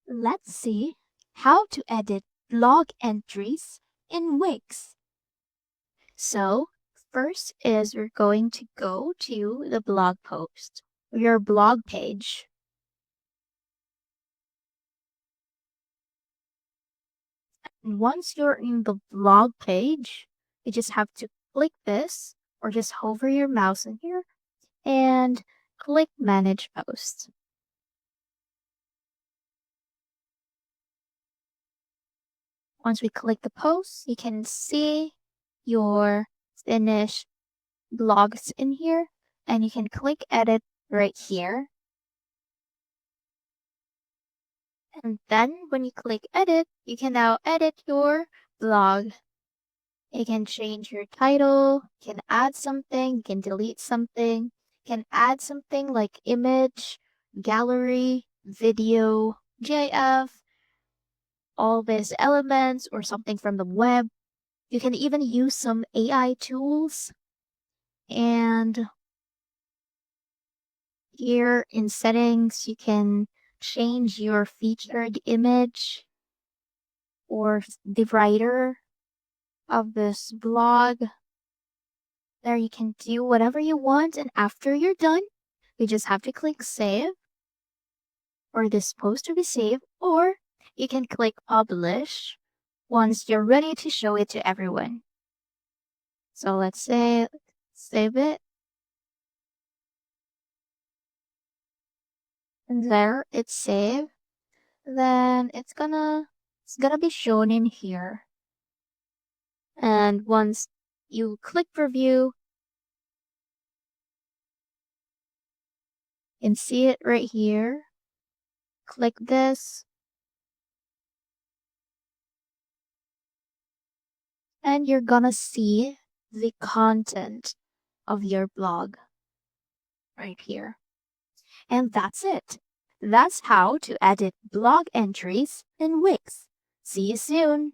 Let's see how to edit blog entries in Wix. So, first is we're going to go to the blog post, your blog page. And once you're in the blog page, you just have to click this or just hover your mouse in here and click Manage Post. Once we click the post, you can see your finished blogs in here, and you can click Edit right here. And then when you click Edit, you can now edit your blog. You can change your title, you can add something, you can delete something, you can add something like image, gallery, video, GIF, all these elements or something from the web. You can even use some AI tools. And here in settings, you can change your featured image or the writer of this blog. There you can do whatever you want, and after you're done, you just have to click save for this post to be saved, or you can click publish once you're ready to show it to everyone. So let's say save it, and there it's saved. Then it's gonna be shown in here. And once you click review, you can see it right here. Click this, and you're gonna see the content of your blog right here. And that's it. That's how to edit blog entries in Wix. See you soon.